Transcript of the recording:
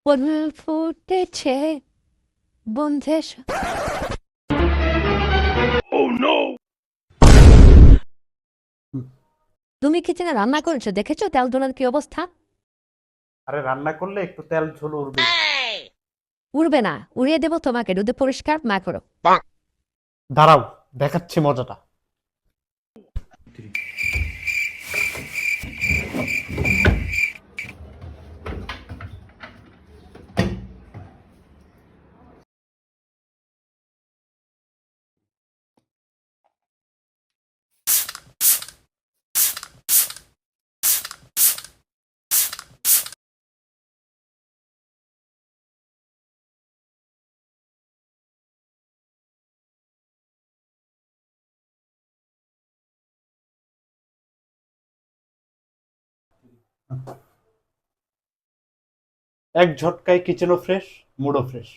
ফুল ফুটেছে বন্ধের তুমি কিচেনে রান্না করেছো, দেখেছো তেল ধোনার কি অবস্থা? আরে রান্না করলে একটু তেল ঝোল উঠবে। উড়বে না, উড়িয়ে দেবো তোমাকে, দুধে পরিষ্কার না করো। দাঁড়াও, দেখাচ্ছি মজাটা। এক ঝটকায় কিচেনও ফ্রেশ, মুডও ফ্রেশ।